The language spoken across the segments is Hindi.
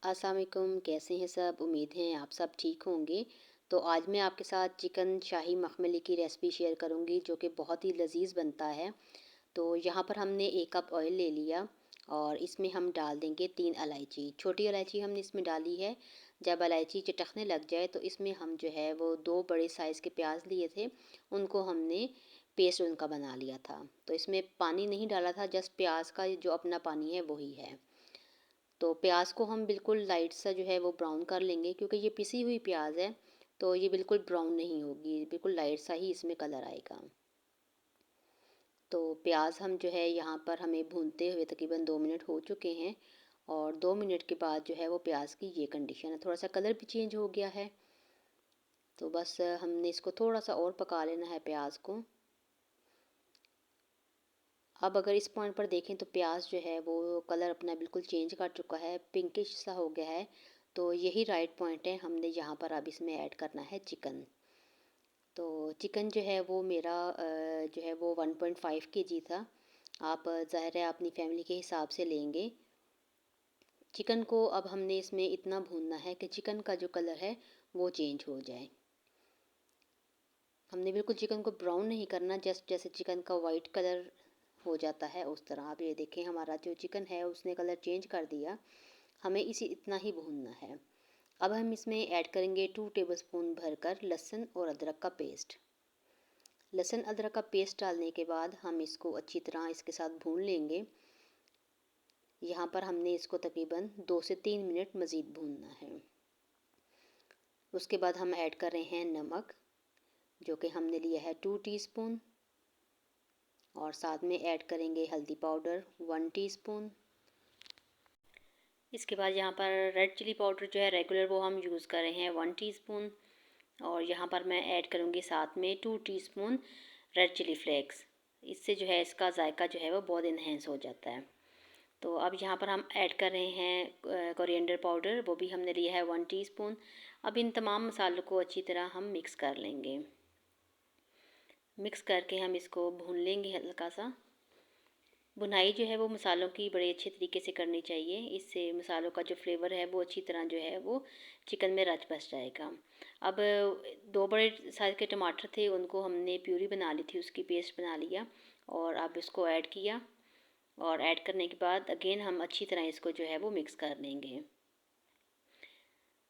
अस्सलाम वालेकुम, कैसे हैं सब? उम्मीद है आप सब ठीक होंगे। तो आज मैं आपके साथ चिकन शाही मखमली की रेसिपी शेयर करूंगी जो कि बहुत ही लजीज बनता है। तो यहाँ पर हमने 1 कप ऑयल ले लिया और इसमें हम डाल देंगे 3 इलायची। छोटी इलायची हमने इसमें डाली है। जब इलायची चटकने लग जाए तो इसमें हम जो है वो 2 बड़े साइज़ के प्याज लिए थे, उनको हमने पेस्ट उनका बना लिया था। तो इसमें पानी नहीं डाला था, जस्ट प्याज का जो अपना पानी है वही है। तो प्याज को हम बिल्कुल लाइट सा जो है वो ब्राउन कर लेंगे, क्योंकि ये पिसी हुई प्याज है। तो ये बिल्कुल ब्राउन नहीं होगी, बिल्कुल लाइट सा ही इसमें कलर आएगा। तो प्याज हम जो है यहाँ पर हमें भूनते हुए तकरीबन 2 मिनट हो चुके हैं। और 2 मिनट के बाद जो है वो प्याज की ये कंडीशन है, थोड़ा सा कलर भी चेंज हो गया है। तो बस हमने इसको थोड़ा सा और पका लेना है प्याज को। अब अगर इस पॉइंट पर देखें तो प्याज जो है वो कलर अपना बिल्कुल चेंज कर चुका है, पिंकिश सा हो गया है। तो यही राइट पॉइंट है, हमने यहाँ पर अब इसमें ऐड करना है चिकन। तो चिकन जो है वो मेरा जो है वो 1.5 केजी था। आप ज़ाहिर है अपनी फैमिली के हिसाब से लेंगे। चिकन को अब हमने इसमें इतना भूनना है कि चिकन का जो कलर है वो चेंज हो जाए। हमने बिल्कुल चिकन को ब्राउन नहीं करना, जस्ट जैसे चिकन का वाइट कलर हो जाता है उस तरह। आप ये देखें, हमारा जो चिकन है उसने कलर चेंज कर दिया। हमें इसी इतना ही भूनना है। अब हम इसमें ऐड करेंगे 2 टेबलस्पून भरकर लहसुन और अदरक का पेस्ट। लहसुन अदरक का पेस्ट डालने के बाद हम इसको अच्छी तरह इसके साथ भून लेंगे। यहाँ पर हमने इसको तकरीबन 2 से 3 मिनट मज़ीद भूनना है। उसके बाद हम ऐड कर रहे हैं नमक, जो कि हमने लिया है 2 टीस्पून। और साथ में ऐड करेंगे हल्दी पाउडर 1 टीस्पून। इसके बाद यहाँ पर रेड चिली पाउडर जो है रेगुलर वो हम यूज़ कर रहे हैं 1 टीस्पून। और यहाँ पर मैं ऐड करूँगी साथ में 2 टीस्पून रेड चिली फ्लेक्स। इससे जो है इसका जायका जो है वो बहुत इन्हेंस हो जाता है। तो अब यहाँ पर हम ऐड कर रहे हैं कोरिएंडर पाउडर, वो भी हमने लिया है 1 टीस्पून। अब इन तमाम मसालों को अच्छी तरह हम मिक्स कर लेंगे। मिक्स करके हम इसको भून लेंगे हल्का सा। भुनाई जो है वो मसालों की बड़े अच्छे तरीके से करनी चाहिए, इससे मसालों का जो फ्लेवर है वो अच्छी तरह जो है वो चिकन में रच बस जाएगा। अब 2 बड़े साइज़ के टमाटर थे, उनको हमने प्यूरी बना ली थी, उसकी पेस्ट बना लिया और अब इसको ऐड किया। और ऐड करने के बाद अगेन हम अच्छी तरह इसको जो है वो मिक्स कर लेंगे।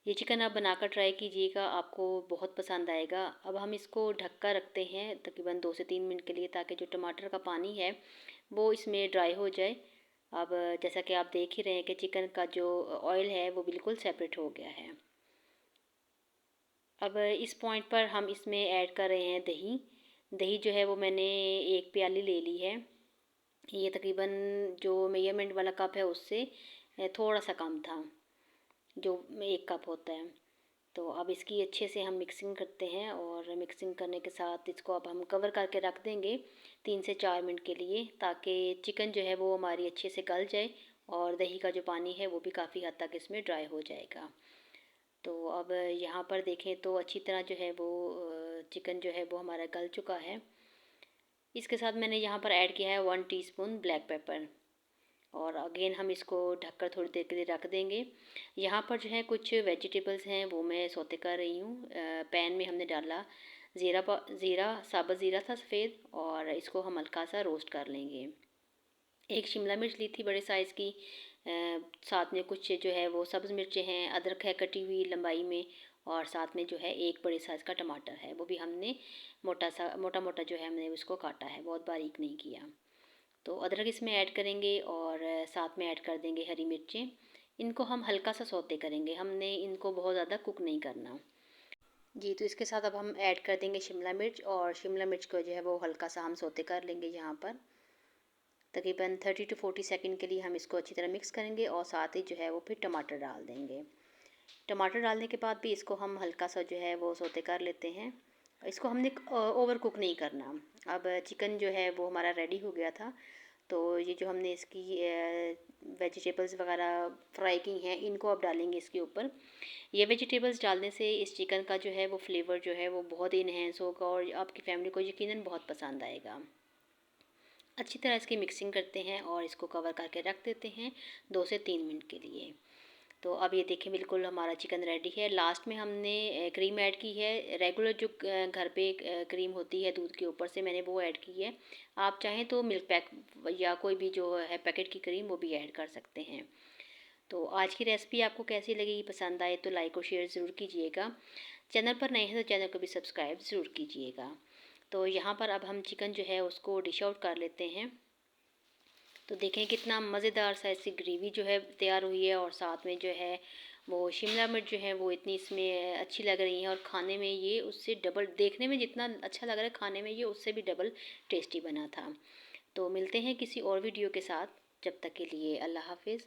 ये चिकन आप बनाकर ट्राई कीजिएगा, आपको बहुत पसंद आएगा। अब हम इसको ढक कर रखते हैं तकरीबन 2 से 3 मिनट के लिए, ताकि जो टमाटर का पानी है वो इसमें ड्राई हो जाए। अब जैसा कि आप देख ही रहे हैं कि चिकन का जो ऑयल है वो बिल्कुल सेपरेट हो गया है। अब इस पॉइंट पर हम इसमें ऐड कर रहे हैं दही। दही जो है वो मैंने 1 प्याली ले ली है। ये तकरीबन जो मेजरमेंट वाला कप है उससे थोड़ा सा कम था, जो 1 कप होता है। तो अब इसकी अच्छे से हम मिक्सिंग करते हैं और मिक्सिंग करने के साथ इसको अब हम कवर करके रख देंगे 3 से 4 मिनट के लिए, ताकि चिकन जो है वो हमारी अच्छे से गल जाए और दही का जो पानी है वो भी काफ़ी हद तक इसमें ड्राई हो जाएगा। तो अब यहाँ पर देखें तो अच्छी तरह जो है वो चिकन जो है वो हमारा गल चुका है। इसके साथ मैंने यहाँ पर ऐड किया है 1 टीस्पून ब्लैक पेपर। और अगेन हम इसको ढककर थोड़ी देर के लिए रख देंगे। यहाँ पर जो है कुछ वेजिटेबल्स हैं वो मैं सौते कर रही हूँ। पैन में हमने डाला ज़ीरा, साबुत ज़ीरा था सफ़ेद, और इसको हम हल्का सा रोस्ट कर लेंगे। एक शिमला मिर्च ली थी बड़े साइज़ की। साथ में कुछ जो है वो सब्ज़ मिर्चें हैं, अदरक है कटी हुई लंबाई में, और साथ में जो है एक बड़े साइज़ का टमाटर है, वो भी हमने मोटा मोटा जो है हमने उसको काटा है, बहुत बारीक नहीं किया। तो अदरक इसमें ऐड करेंगे और साथ में ऐड कर देंगे हरी मिर्चें। इनको हम हल्का सा सौते करेंगे, हमने इनको बहुत ज़्यादा कुक नहीं करना। जी, तो इसके साथ अब हम ऐड कर देंगे शिमला मिर्च, और शिमला मिर्च को जो है वो हल्का सा हम सौते कर लेंगे। यहाँ पर तकरीबन 30 to 40 सेकंड के लिए हम इसको अच्छी तरह मिक्स करेंगे और साथ ही जो है वो फिर टमाटर डाल देंगे। टमाटर डालने के बाद भी इसको हम हल्का सा जो है वो सौते कर लेते हैं। इसको हमने ओवर कुक नहीं करना। अब चिकन जो है वो हमारा रेडी हो गया था। तो ये जो हमने इसकी वेजिटेबल्स वगैरह फ्राई की हैं, इनको अब डालेंगे इसके ऊपर। ये वेजिटेबल्स डालने से इस चिकन का जो है वो फ्लेवर जो है वो बहुत इन्हेंस होगा और आपकी फैमिली को यकीनन बहुत पसंद आएगा। अच्छी तरह इसकी मिक्सिंग करते हैं और इसको कवर करके रख देते हैं 2 से 3 मिनट के लिए। तो अब ये देखें बिल्कुल हमारा चिकन रेडी है। लास्ट में हमने क्रीम ऐड की है, रेगुलर जो घर पे क्रीम होती है दूध के ऊपर से, मैंने वो ऐड की है। आप चाहें तो मिल्क पैक या कोई भी जो है पैकेट की क्रीम वो भी ऐड कर सकते हैं। तो आज की रेसिपी आपको कैसी लगी, पसंद आए तो लाइक और शेयर ज़रूर कीजिएगा। चैनल पर नए हैं तो चैनल को भी सब्सक्राइब ज़रूर कीजिएगा। तो यहाँ पर अब हम चिकन जो है उसको डिश आउट कर लेते हैं। तो देखें कितना मज़ेदार सा ऐसी ग्रेवी जो है तैयार हुई है, और साथ में जो है वो शिमला मिर्च जो है वो इतनी इसमें अच्छी लग रही हैं, और खाने में ये उससे डबल, देखने में जितना अच्छा लग रहा है खाने में ये उससे भी डबल टेस्टी बना था। तो मिलते हैं किसी और वीडियो के साथ, जब तक के लिए अल्लाह हाफिज़।